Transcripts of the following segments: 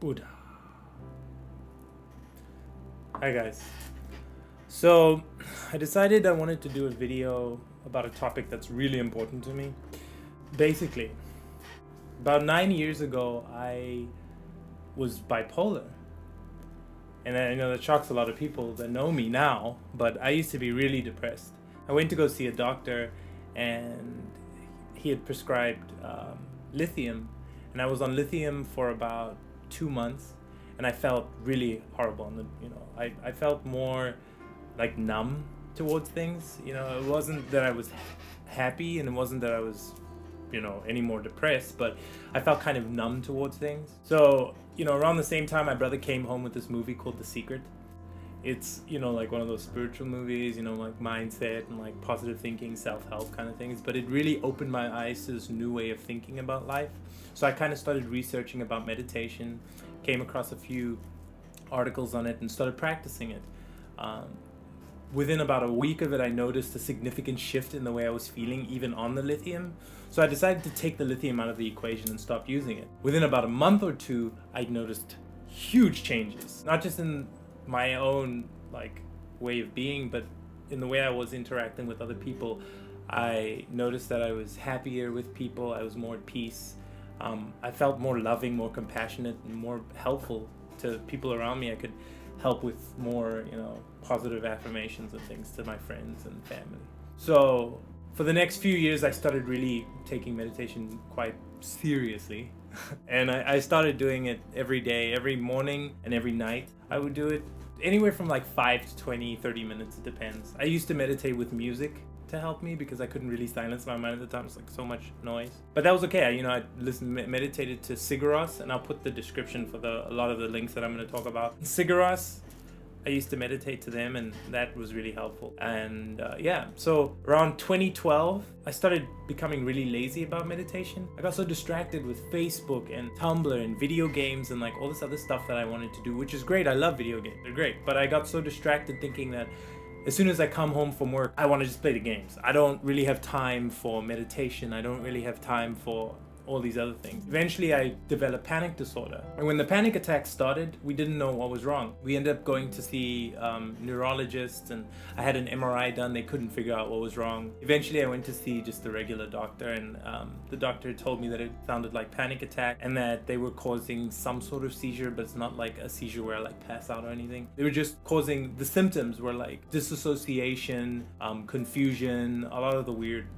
Buddha. Hi guys. So I decided I wanted to do a video about a topic that's really important to me. Basically, about 9 years ago, I was bipolar. And I know that shocks a lot of people that know me now, but I used to be really depressed. I went to go see a doctor, and he had prescribed lithium, and I was on lithium for about 2 months, and I felt really horrible. I felt more like numb towards things. It wasn't that I was happy, and it wasn't that I was any more depressed, but I felt kind of numb towards things. So around the same time, my brother came home with this movie called The Secret. It's like one of those spiritual movies, like mindset and like positive thinking, self-help kind of things, but it really opened my eyes to this new way of thinking about life. So I kind of started researching about meditation, came across a few articles on it, and started practicing it. Within about a week of it, I noticed a significant shift in the way I was feeling, even on the lithium. So I decided to take the lithium out of the equation and stop using it. Within about a month or two, I noticed huge changes, not just in my own way of being, but in the way I was interacting with other people. I noticed that I was happier with people. I was more at peace. I felt more loving, more compassionate, and more helpful to people around me. I could help with more, positive affirmations and things to my friends and family. So for the next few years, I started really taking meditation quite seriously. And I started doing it every day, every morning and every night. I would do it anywhere from 5 to 20, 30 minutes, it depends. I used to meditate with music to help me because I couldn't really silence my mind at the time. It's so much noise. But that was okay. I meditated to Sigur Rós, and I'll put the description for a lot of the links that I'm going to talk about. Sigur Rós, I used to meditate to them, and that was really helpful. And so around 2012, I started becoming really lazy about meditation. I got so distracted with Facebook and Tumblr and video games and all this other stuff that I wanted to do, which is great. I love video games. They're great. But I got so distracted thinking that as soon as I come home from work, I want to just play the games. I don't really have time for meditation. I don't really have time for all these other things. Eventually, I developed panic disorder. And when the panic attack started, we didn't know what was wrong. We ended up going to see neurologists, and I had an MRI done. They couldn't figure out what was wrong. Eventually, I went to see just the regular doctor, and the doctor told me that it sounded like panic attack and that they were causing some sort of seizure, but it's not like a seizure where I pass out or anything. They were just causing, the symptoms were disassociation, confusion, a lot of the weird,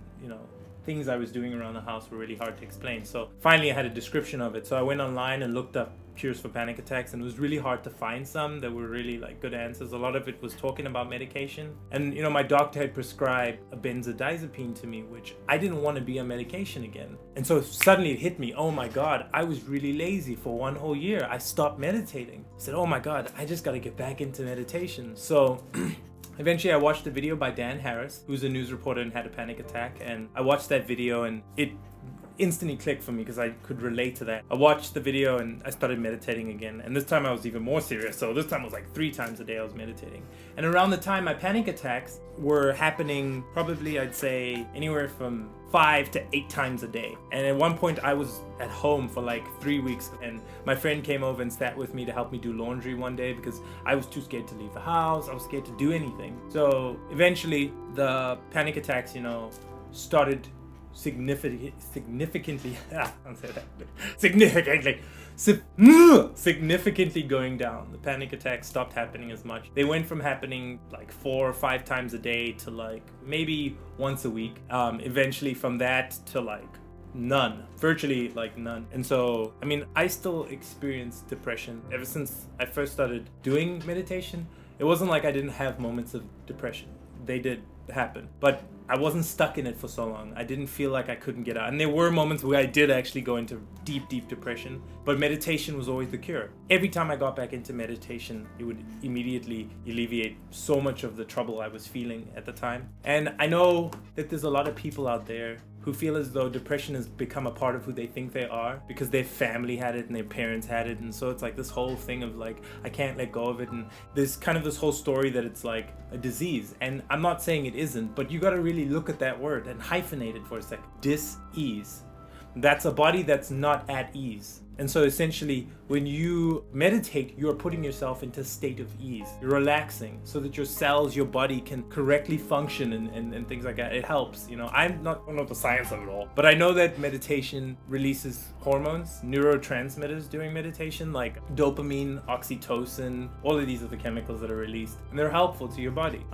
things I was doing around the house were really hard to explain. So finally I had a description of it. So I went online and looked up cures for panic attacks, and it was really hard to find some that were really good answers. A lot of it was talking about medication. And my doctor had prescribed a benzodiazepine to me, which I didn't want to be on medication again. And so suddenly it hit me, oh my God, I was really lazy for 1 whole year. I stopped meditating. I said, oh my God, I just got to get back into meditation. So eventually I watched a video by Dan Harris, who's a news reporter and had a panic attack, and I watched that video and it instantly clicked for me because I could relate to that. I watched the video and I started meditating again, and this time I was even more serious. So this time it was 3 times a day I was meditating. And around the time my panic attacks were happening, probably I'd say anywhere from 5 to 8 times a day. And at one point I was at home for 3 weeks, and my friend came over and sat with me to help me do laundry one day because I was too scared to leave the house. I was scared to do anything. So eventually the panic attacks, started significantly going down. The panic attacks stopped happening as much. They went from happening 4 or 5 times a day to maybe once a week. Eventually from that to none, virtually none. And so I still experience depression ever since I first started doing meditation. It wasn't like I didn't have moments of depression. They did happen, but I wasn't stuck in it for so long. I didn't feel like I couldn't get out. And there were moments where I did actually go into deep depression, but meditation was always the cure. Every time I got back into meditation, it would immediately alleviate so much of the trouble I was feeling at the time. And I know that there's a lot of people out there who feel as though depression has become a part of who they think they are because their family had it and their parents had it, and so it's this whole thing of I can't let go of it, and there's kind of this whole story that it's a disease. And I'm not saying it isn't, but you got to really look at that word and hyphenate it for a second. Dis-ease. That's a body that's not at ease. And so essentially, when you meditate, you're putting yourself into a state of ease. You're relaxing so that your cells, your body can correctly function and things like that. It helps. I don't know the science of it all, but I know that meditation releases hormones, neurotransmitters during meditation, like dopamine, oxytocin, all of these are the chemicals that are released, and they're helpful to your body.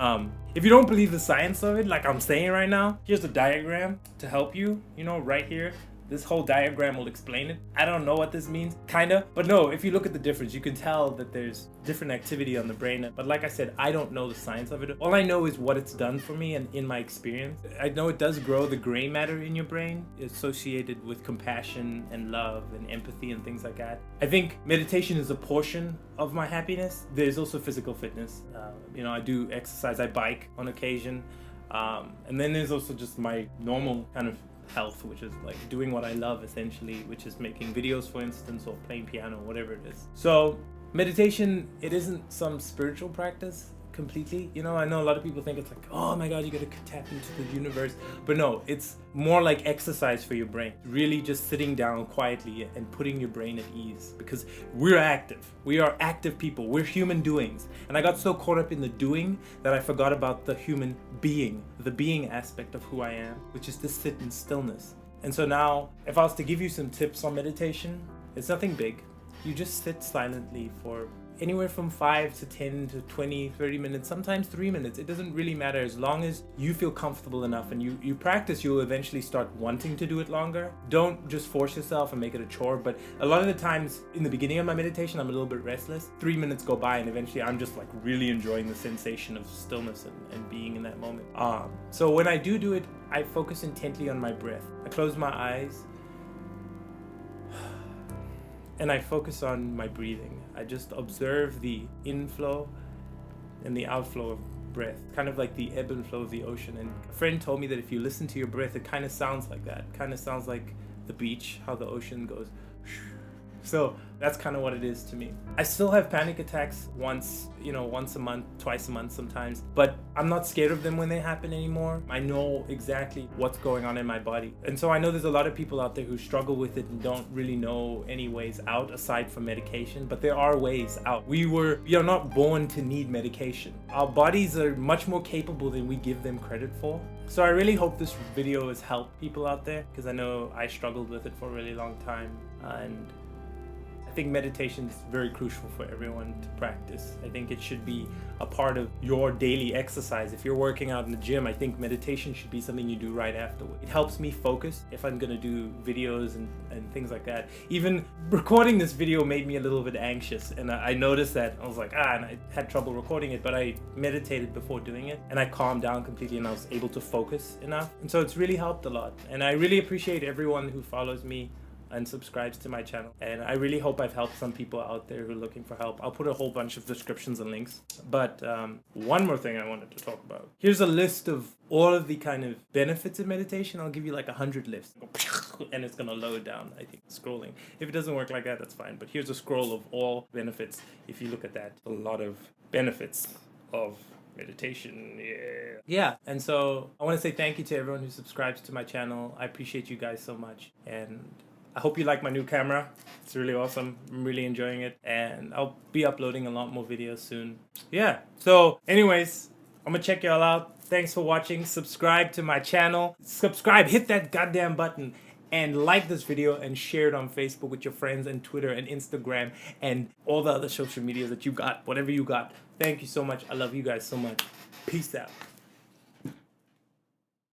If you don't believe the science of it, like I'm saying right now, here's a diagram to help you, right here. This whole diagram will explain it. I don't know what this means, kinda. But no, if you look at the difference, you can tell that there's different activity on the brain. But like I said, I don't know the science of it. All I know is what it's done for me and in my experience. I know it does grow the gray matter in your brain associated with compassion and love and empathy and things like that. I think meditation is a portion of my happiness. There's also physical fitness. I do exercise, I bike on occasion. And then there's also just my normal kind of health, which is like doing what I love essentially, which is making videos, for instance, or playing piano, whatever it is. So meditation, it isn't some spiritual practice completely. I know a lot of people think it's like, oh my god, you gotta tap into the universe, but no, it's more like exercise for your brain. Really just sitting down quietly and putting your brain at ease, because we're active. We are active people. We're human doings. And I got so caught up in the doing that I forgot about the human being, the being aspect of who I am, which is to sit in stillness. And so now, if I was to give you some tips on meditation, it's nothing big. You just sit silently for anywhere from 5 to 10 to 20, 30 minutes, sometimes 3 minutes. It doesn't really matter, as long as you feel comfortable enough and you practice, you'll eventually start wanting to do it longer. Don't just force yourself and make it a chore. But a lot of the times in the beginning of my meditation, I'm a little bit restless. 3 minutes go by and eventually I'm just like really enjoying the sensation of stillness and being in that moment. So when I do it, I focus intently on my breath. I close my eyes and I focus on my breathing. I just observe the inflow and the outflow of breath, kind of like the ebb and flow of the ocean. And a friend told me that if you listen to your breath, it kind of sounds like that. It kind of sounds like the beach, how the ocean goes. So that's kind of what it is to me. I still have panic attacks once a month, twice a month sometimes, but I'm not scared of them when they happen anymore. I know exactly what's going on in my body. And so I know there's a lot of people out there who struggle with it and don't really know any ways out aside from medication, but there are ways out. We are not born to need medication. Our bodies are much more capable than we give them credit for. So I really hope this video has helped people out there, because I know I struggled with it for a really long time, and I think meditation is very crucial for everyone to practice. I think it should be a part of your daily exercise. If you're working out in the gym, I think meditation should be something you do right afterward. It helps me focus if I'm gonna do videos and things like that. Even recording this video made me a little bit anxious, and I noticed that. I was like, and I had trouble recording it, but I meditated before doing it, and I calmed down completely, and I was able to focus enough. And so it's really helped a lot. And I really appreciate everyone who follows me and subscribes to my channel, and I really hope I've helped some people out there who are looking for help. I'll put a whole bunch of descriptions and links. But one more thing I wanted to talk about. Here's a list of all of the kind of benefits of meditation. I'll give you like 100 lists, and it's gonna load down, I think, scrolling. If it doesn't work like that, that's fine. But here's a scroll of all benefits. If you look at that, a lot of benefits of meditation. Yeah. And so I want to say thank you to everyone who subscribes to my channel. I appreciate you guys so much, and I hope you like my new camera. It's really awesome. I'm really enjoying it, and I'll be uploading a lot more videos soon. Yeah. So anyways, I'm gonna check y'all out. Thanks for watching. Subscribe to my channel. Subscribe, hit that goddamn button, and like this video and share it on Facebook with your friends, and Twitter and Instagram and all the other social media that you got, whatever you got. Thank you so much. I love you guys so much. Peace out.